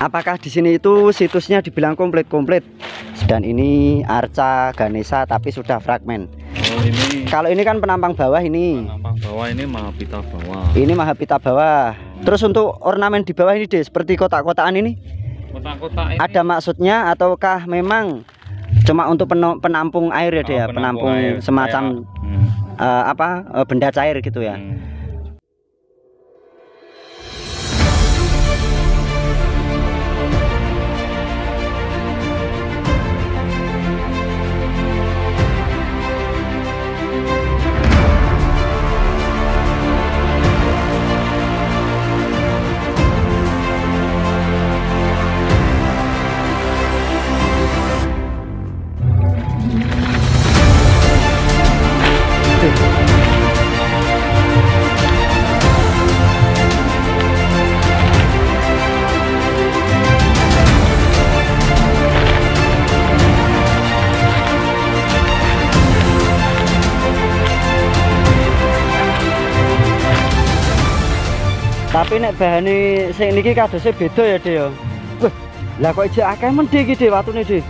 Apakah di sini itu situsnya dibilang komplit? Dan ini Arca Ganesha tapi sudah fragmen. Oh, ini. Kalau ini kan penampang bawah ini. Penampang bawah ini Mahapita bawah. Ini Mahapita bawah. Terus untuk ornamen di bawah ini deh seperti kotak-kotakan ini. Kotak-kotak ini Ada maksudnya ataukah memang cuma untuk penampung air ya deh ya, penampung air, semacam benda cair gitu ya. Tapi nek bahane sing niki kadose beda ya, Dek ya. Wah, lah kok ijek akeh men iki, Dek, watune, Dek.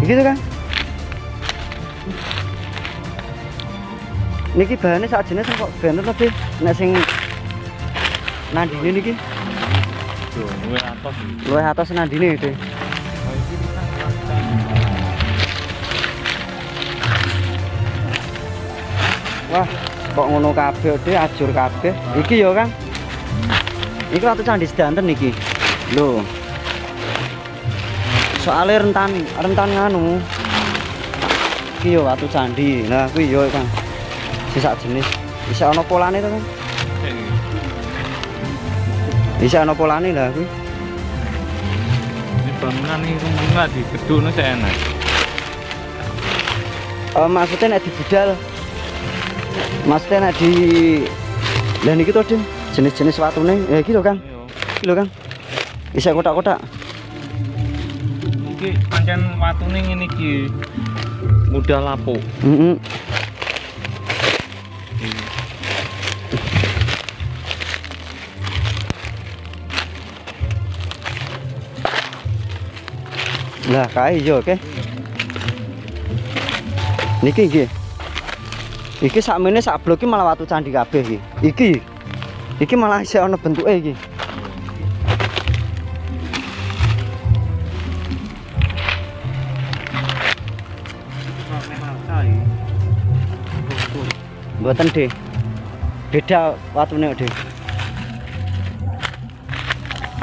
Gitu kan? Niki bahane sak jenis kok bener to, Dek. Nek sing nandine niki. Yo, luwih atos nandine, Dek. Wah, kok ngono kabeh Dek, ajur kabeh. Iki ya, Kang. Iki watu candi sedanten iki. Lho. Soale rentan nganu. Iki ya watu candi. Nah, kuwi ya, Kang. Sisa jenis. Bisa ana polane to, Kang? Bisa ana polane lah kuwi. Ini bangunan ini rumah di gedung itu enak. Maksudnya nek di budal. Maksudnya nek di lah niki to, Dek. Jenis-jenis watune. Ya iki lho, Kang. Iki lho, Kang. Bisa kotak-kotak. Iki pancen watune ngene iki. Mudah lapuk. Heeh. Lah kae yo oke. Niki nggih. Iki sakmene sak blok iki malah watu candi kabeh iki. Iki malah isih ana bentuke iki. Mboten, Dek. Beda watune, Dek.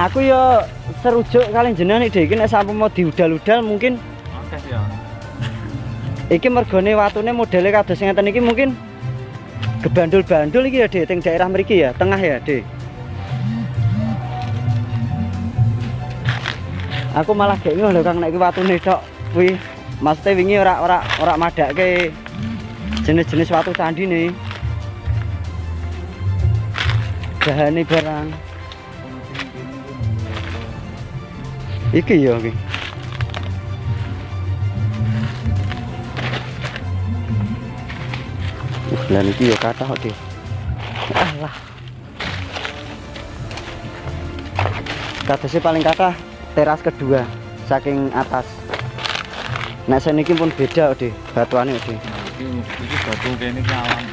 Aku yo serujuk kali jenengan iki, Dek. Iki nek sampun mau diudal-udal mungkin Oke ya. iki mergone watune modele kados ngeten iki mungkin gebandul-bandul iki ya, Dek, teng daerah mriki ya, tengah ya, Dek. Aku malah gek ngono lho, Kang, nek iki watune tok kuwi. Maksudnya wingi ora madake jenis-jenis watu candi nih. Bahane barang. Iki ya iki. Lah niki ya kathah kok, Dek. Alah. Kadose paling kathah teras kedua saking atas. Nek seniki pun beda, Dek, batuane, Dek. Iki batu kene iki alam.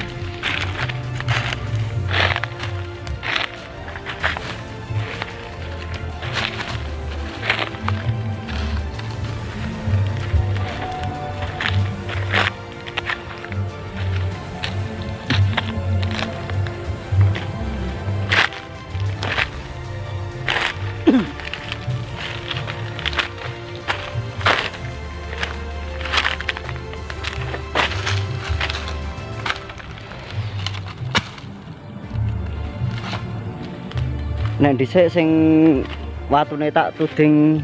Nek dhisik sing watune tak tuding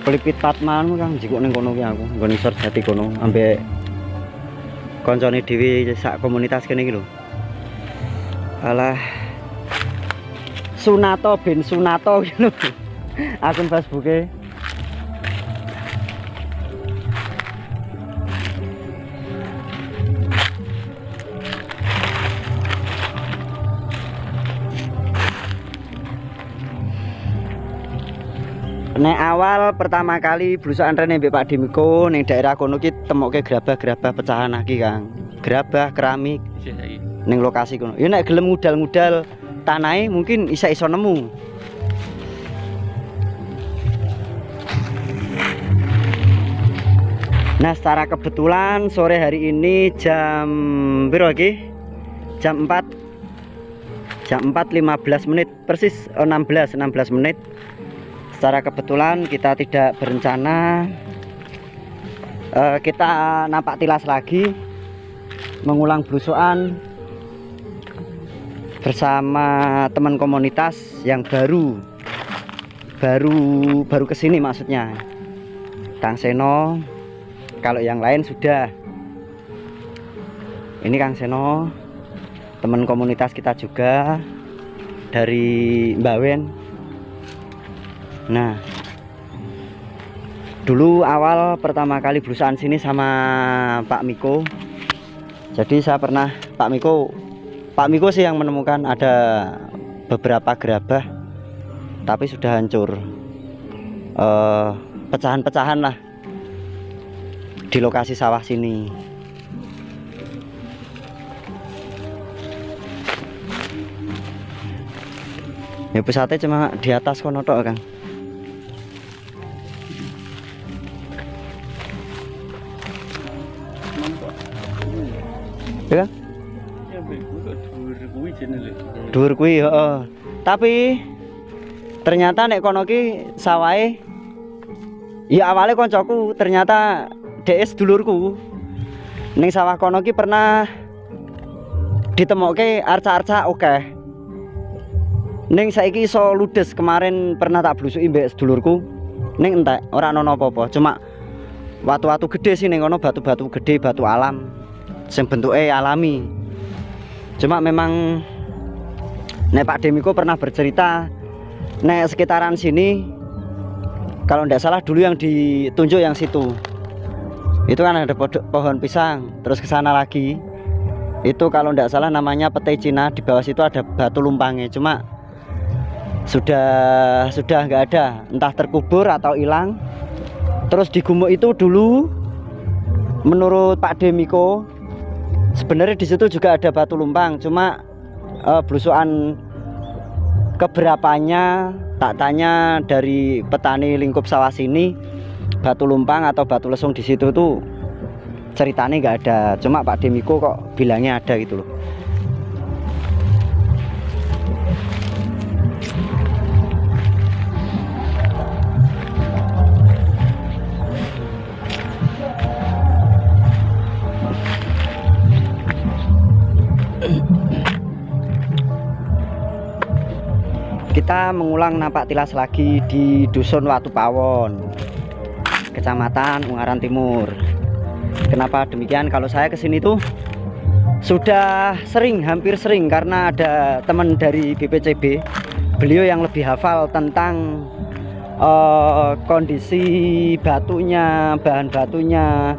pelipit Patman Kang jikuk ning kono ki aku nggon isor jati kono ambek koncone dhewe sak komunitas kene iki lho. Alah Sunato bin Sunato iki lho. Akun Facebooke. Nek awal pertama kali blusukan rene mbek Pak Dimiko ning daerah kono ki temokke gerabah-gerabah pecahan iki, Kang. Gerabah keramik Isih saiki. ning lokasi kono. Ya nek gelem ngudal-ngudal tanahe mungkin iso nemu. Nah, secara kebetulan sore hari ini jam piro iki? Jam 4. Jam 4.15 menit persis 16 menit. Secara kebetulan kita tidak berencana kita nampak tilas lagi mengulang blusukan bersama teman komunitas yang baru kesini, maksudnya Kang Seno. Kalau yang lain sudah. Ini Kang Seno, teman komunitas kita juga dari Mbawen. Nah, dulu awal pertama kali blusukan sini sama Pak Miko. Jadi saya pernah Pak Miko sih yang menemukan ada beberapa gerabah, tapi sudah hancur, pecahan-pecahan lah di lokasi sawah sini. Ya pusatnya cuma di atas kono tok, Kang. Ya kan? Dhuwur kuwi, heeh. Tapi ternyata nek kono ki sawahe ya awalnya koncoku, ternyata DS dulurku. Ning sawah kono ki pernah ditemokke arca-arca oke. Ning saiki iso ludes, kemarin pernah tak blusuki mbek sedulurku. Ning entek, ora ono apa-apa. Cuma watu-watu gede sih ning kono, batu-batu gede, batu alam sing bentuke alami. Cuma memang nek Pak Demiko pernah bercerita nek sekitaran sini kalau ndak salah dulu yang ditunjuk yang situ. Itu kan ada pohon pisang, terus ke sana lagi. Itu kalau ndak salah namanya petai Cina, di bawah situ ada batu lumpangnya. Cuma sudah nggak ada, entah terkubur atau hilang. Terus di gumuk itu dulu menurut Pak Demiko sebenarnya di situ juga ada batu lumpang, cuma blusukan keberapanya tak tanya dari petani lingkup sawah sini, batu lumpang atau batu lesung di situ tuh ceritanya nggak ada. Cuma Pak Demiko kok bilangnya ada gitu loh. Kita mengulang nampak tilas lagi di Dusun Watu Pawon, Kecamatan Ungaran Timur. Kenapa demikian? Kalau saya kesini tuh sudah sering, hampir sering, karena ada teman dari BPCB, beliau yang lebih hafal tentang kondisi batunya, bahan batunya.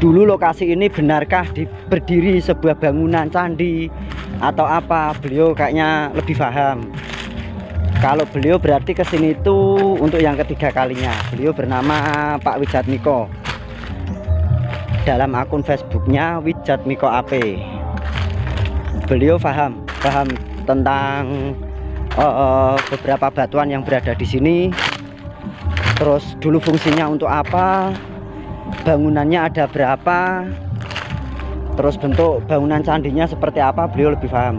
Dulu lokasi ini benarkah berdiri sebuah bangunan candi atau apa? Beliau kayaknya lebih paham. Kalau beliau berarti kesini itu untuk yang ketiga kalinya. Beliau bernama Pak Wijatmiko. Dalam akun Facebooknya Wijatmiko AP. Beliau paham tentang beberapa batuan yang berada di sini. Terus dulu fungsinya untuk apa? Bangunannya ada berapa? Terus bentuk bangunan candinya seperti apa, beliau lebih paham.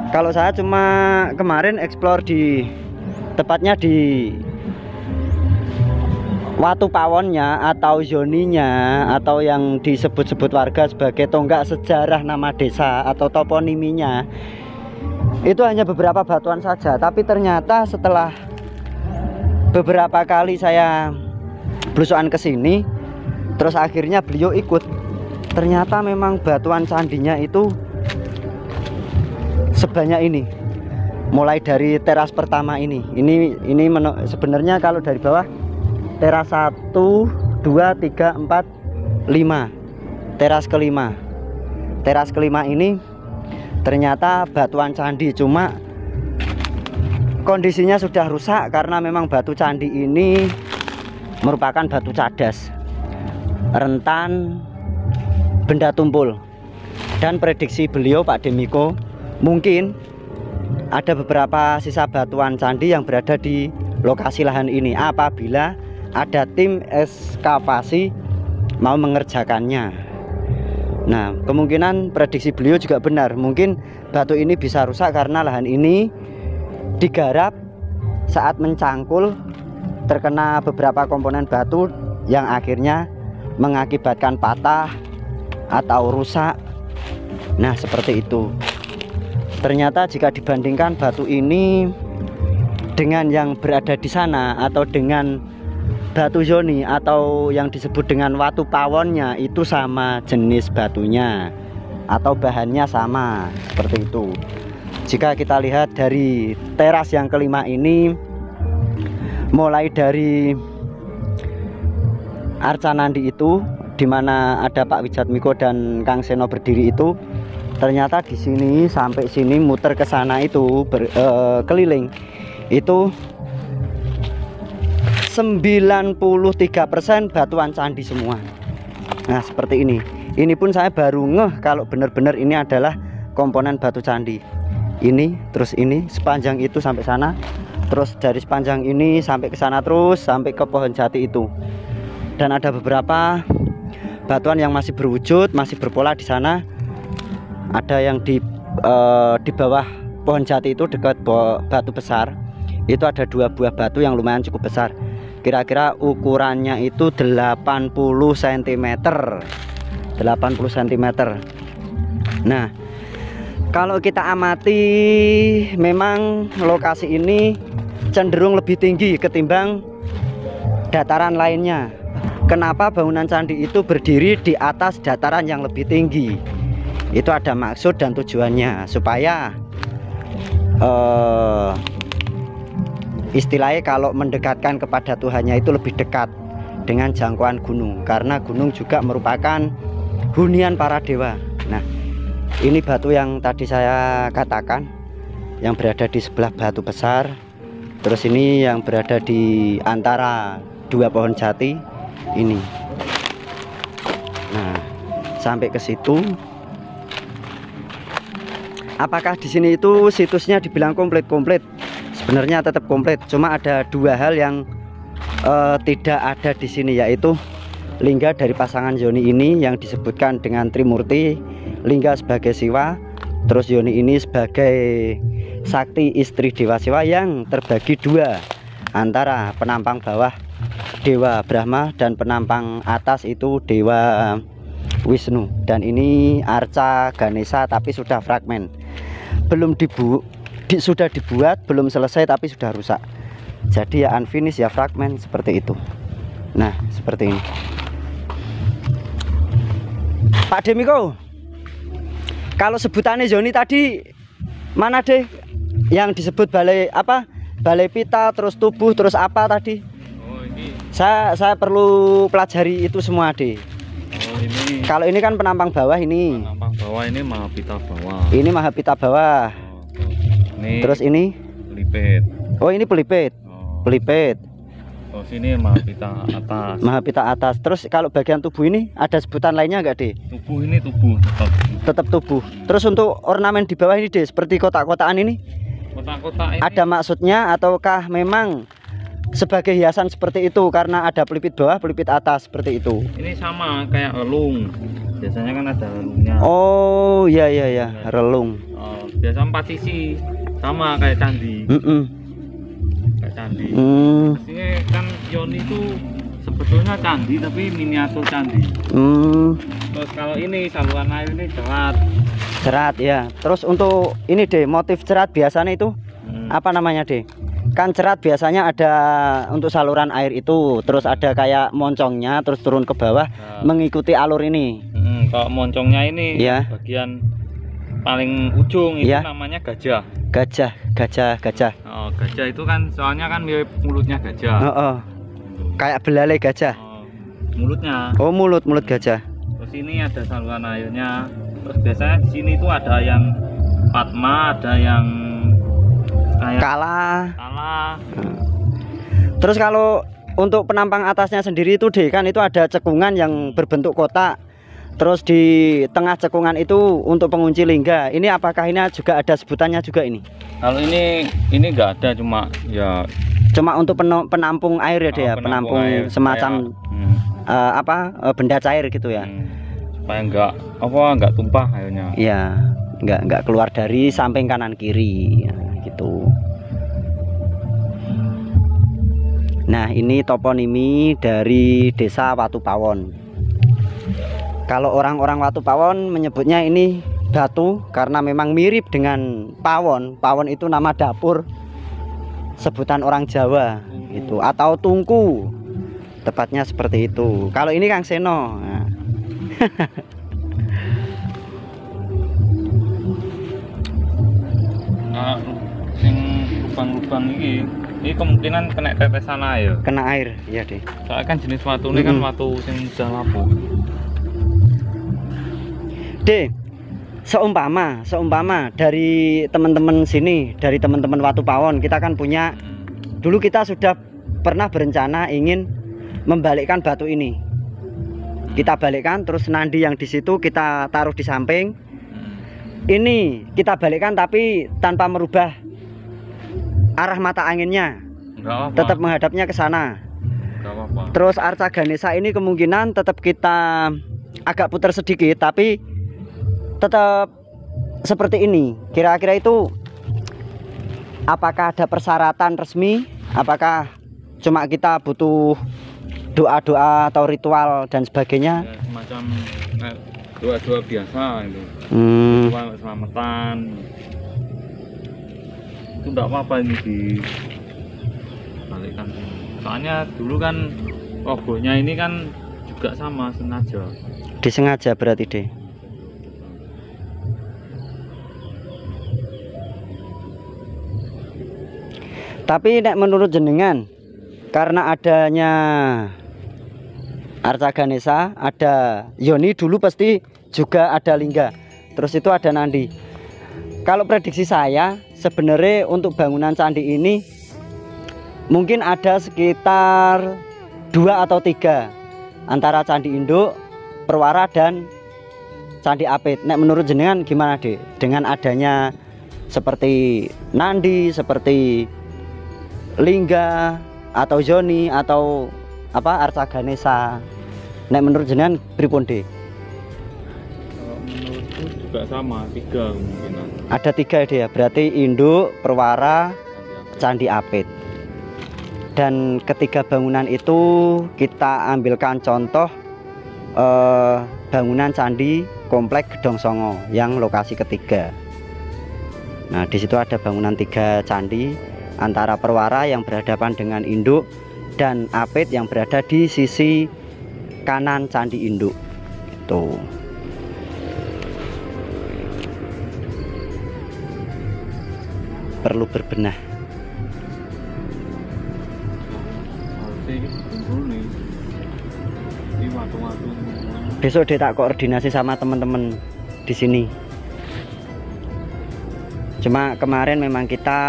Kalau saya cuma kemarin explore tepatnya di Watu Pawonnya atau zoninya, atau yang disebut-sebut warga sebagai tonggak sejarah nama desa atau toponiminya. Itu hanya beberapa batuan saja, tapi ternyata setelah beberapa kali saya blusukan ke sini, terus akhirnya beliau ikut. Ternyata memang batuan candinya itu sebanyak ini. Mulai dari teras pertama ini sebenarnya kalau dari bawah teras 1, 2, 3, 4, 5. Teras kelima. Teras kelima ini ternyata batuan candi, cuma kondisinya sudah rusak karena memang batu candi ini merupakan batu cadas, rentan benda tumpul. Dan prediksi beliau Pak Demiko, mungkin ada beberapa sisa batuan candi yang berada di lokasi lahan ini apabila ada tim ekskavasi mau mengerjakannya. Nah, kemungkinan prediksi beliau juga benar. Mungkin batu ini bisa rusak karena lahan ini digarap saat mencangkul terkena beberapa komponen batu yang akhirnya mengakibatkan patah atau rusak. Nah, seperti itu. Ternyata jika dibandingkan batu ini dengan yang berada di sana atau dengan batu yoni atau yang disebut dengan watu pawonnya, itu sama jenis batunya atau bahannya sama, seperti itu. Jika kita lihat dari teras yang kelima ini, mulai dari Arca Nandi itu, di mana ada Pak Wijatmiko dan Kang Seno berdiri itu, ternyata di sini sampai sini muter ke sana itu keliling itu 93% batuan candi semua. Nah, seperti ini. Ini pun saya baru ngeh kalau benar-benar ini adalah komponen batu candi. Ini, terus ini, sepanjang itu sampai sana. Terus dari sepanjang ini sampai ke sana, terus sampai ke pohon jati itu. Dan ada beberapa batuan yang masih berwujud, masih berpola di sana. Ada yang di bawah pohon jati itu dekat batu besar. Itu ada 2 buah batu yang lumayan cukup besar. Kira-kira ukurannya itu 80 cm. 80 cm. Nah, kalau kita amati, memang lokasi ini cenderung lebih tinggi ketimbang dataran lainnya. Kenapa bangunan candi itu berdiri di atas dataran yang lebih tinggi? Itu ada maksud dan tujuannya, supaya istilahnya kalau mendekatkan kepada Tuhannya itu lebih dekat dengan jangkauan gunung, karena gunung juga merupakan hunian para dewa. Nah, ini batu yang tadi saya katakan yang berada di sebelah batu besar. Terus ini yang berada di antara 2 pohon jati ini. Nah, sampai ke situ. Apakah di sini itu situsnya dibilang komplit? Sebenarnya tetap komplit. Cuma ada 2 hal yang tidak ada di sini, yaitu lingga dari pasangan yoni ini yang disebutkan dengan Trimurti. Lingga sebagai Siwa, terus yoni ini sebagai sakti istri Dewa Siwa yang terbagi 2, antara penampang bawah Dewa Brahma dan penampang atas itu Dewa Wisnu. Dan ini arca Ganesha tapi sudah fragmen, belum sudah dibuat, belum selesai tapi sudah rusak. Jadi ya unfinished, ya fragmen, seperti itu. Nah, seperti ini. Pak Demiko, kalau sebutannya yoni tadi mana deh yang disebut balai apa? Balai pita, terus tubuh, terus apa tadi? Oh, ini. Saya perlu pelajari itu semua deh. Oh, ini. Kalau ini kan penampang bawah ini. Penampang bawah ini Mahapita bawah. Ini Mahapita bawah. Oh, ini. Terus ini? Pelipit. Oh, ini pelipit. Oh. Pelipit. Terus ini Mahapita atas. Mahapita atas. Terus kalau bagian tubuh ini ada sebutan lainnya enggak deh? Tubuh ini tubuh Tetap tubuh. Terus untuk ornamen di bawah ini deh, seperti kotak-kotakan ini? Kotak-kotak ini Ada maksudnya ataukah memang sebagai hiasan seperti itu karena ada pelipit bawah, pelipit atas seperti itu? ini sama kayak relung. Biasanya kan ada relungnya. Oh, iya, relung. Biasa 4 sisi, sama kayak candi. Kayak candi. Ini kan yoni itu sebetulnya candi tapi miniatur candi. Terus kalau ini saluran air ini cerat Ya. Terus untuk ini deh, motif cerat biasanya itu apa namanya deh? Kan cerat biasanya ada untuk saluran air itu, terus ada kayak moncongnya, terus turun ke bawah mengikuti alur ini. Kalau moncongnya ini ya, bagian paling ujung itu ya, namanya gajah. Gajah. Oh, gajah itu kan soalnya kan mirip mulutnya gajah. Kayak belalai gajah. Mulutnya. Oh, mulut gajah. Terus ini ada saluran airnya. Terus biasanya di sini itu ada yang Padma, ada yang kayak Kala. salah. Salah. Terus kalau untuk penampang atasnya sendiri itu deh, kan itu ada cekungan yang berbentuk kotak. Terus di tengah cekungan itu untuk pengunci lingga. Ini apakah ini juga ada sebutannya juga ini? Kalau ini nggak ada, cuma ya cuma untuk penampung air ya deh ya, penampung air, semacam benda cair gitu ya. Supaya nggak tumpah airnya. Iya, nggak keluar dari samping kanan kiri ya, gitu. Nah, ini toponimi dari Desa Watu Pawon. Kalau orang-orang Watu Pawon menyebutnya ini batu karena memang mirip dengan pawon. Pawon itu nama dapur sebutan orang Jawa itu, atau tungku. Tepatnya seperti itu. Kalau ini Kang Seno. Nah. Yang lubang-lubang ini kemungkinan kena tetesan air. Kena air, iya deh. Soalnya kan jenis watu ini kan watu yang mudah lapuk. D, seumpama dari teman-teman sini, dari teman-teman Watu Pawon, kita kan punya, dulu kita sudah pernah berencana ingin membalikkan batu ini. Kita balikkan, terus nandi yang di situ kita taruh di samping. Ini kita balikkan tapi tanpa merubah arah mata anginnya, tetap menghadapnya ke sana. Terus arca Ganesha ini kemungkinan tetap kita agak putar sedikit, tapi tetap seperti ini. Kira-kira itu apakah ada persyaratan resmi? Apakah cuma kita butuh doa-doa atau ritual dan sebagainya? Ya, semacam doa-doa biasa itu. Doa selamatan. Itu enggak apa-apa ini dibalikkan. Soalnya dulu kan robohnya ini kan juga sama, sengaja. Disengaja berarti deh. Tapi nek menurut jenengan, karena adanya arca Ganesha, ada Yoni dulu pasti juga ada lingga. Terus itu ada nandi. Kalau prediksi saya sebenarnya untuk bangunan candi ini mungkin ada sekitar 2 atau 3 antara candi induk, perwara dan candi apit. Nek menurut jenengan gimana deh dengan adanya seperti nandi, seperti lingga atau Yoni atau arca Ganesha? Nek menurut jenengan pripun deh? Menurutku juga sama, 3 kemungkinan. Ada 3 deh ya, berarti induk, perwara, candi apit. Dan ketiga bangunan itu kita ambilkan contoh bangunan candi komplek Gedong Songo yang lokasi ketiga. Nah, di situ ada bangunan 3 candi, antara perwara yang berhadapan dengan induk dan apit yang berada di sisi kanan candi induk. Itu. Perlu berbenah. Besok dia tak koordinasi sama teman-teman di sini. Cuma kemarin memang kita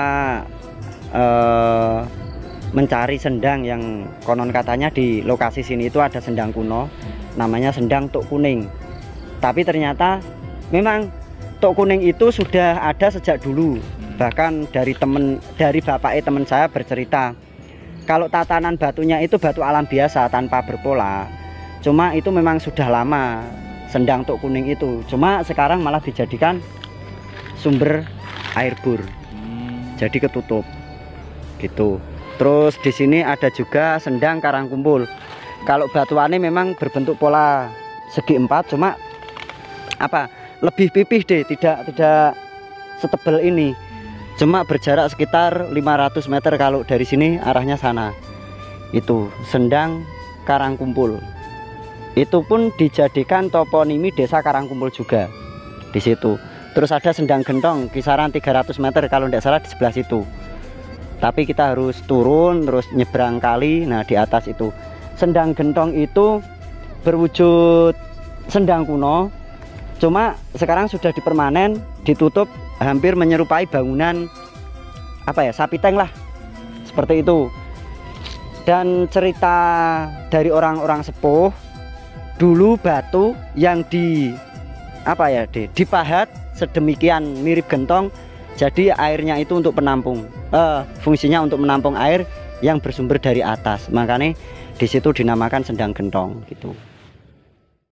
mencari sendang yang konon katanya di lokasi sini itu ada sendang kuno, namanya sendang Tok Kuning. Tapi ternyata memang Tok Kuning itu sudah ada sejak dulu. Bahkan dari bapaknya teman saya bercerita, kalau tatanan batunya itu batu alam biasa tanpa berpola. Cuma itu memang sudah lama sendang Tok Kuning itu. Cuma sekarang malah dijadikan sumber air bur. Jadi ketutup. Gitu. Terus di sini ada juga sendang Karangkumpul. Kalau batuannya memang berbentuk pola segi 4, cuma lebih pipih deh, tidak setebal ini. Cuma berjarak sekitar 500 meter kalau dari sini arahnya sana. Itu sendang Karangkumpul. Itu pun dijadikan toponimi Desa Karangkumpul juga di situ. Terus ada sendang Gentong kisaran 300 meter kalau tidak salah di sebelah situ. Tapi kita harus turun terus nyebrang kali. Nah, di atas itu sendang Gentong itu berwujud sendang kuno, cuma sekarang sudah dipermanen, ditutup, hampir menyerupai bangunan sapiteng lah. seperti itu. Dan cerita dari orang-orang sepuh, dulu batu yang dipahat sedemikian mirip gentong, jadi airnya itu untuk penampung, fungsinya untuk menampung air yang bersumber dari atas, makanya di situ dinamakan sendang gentong gitu.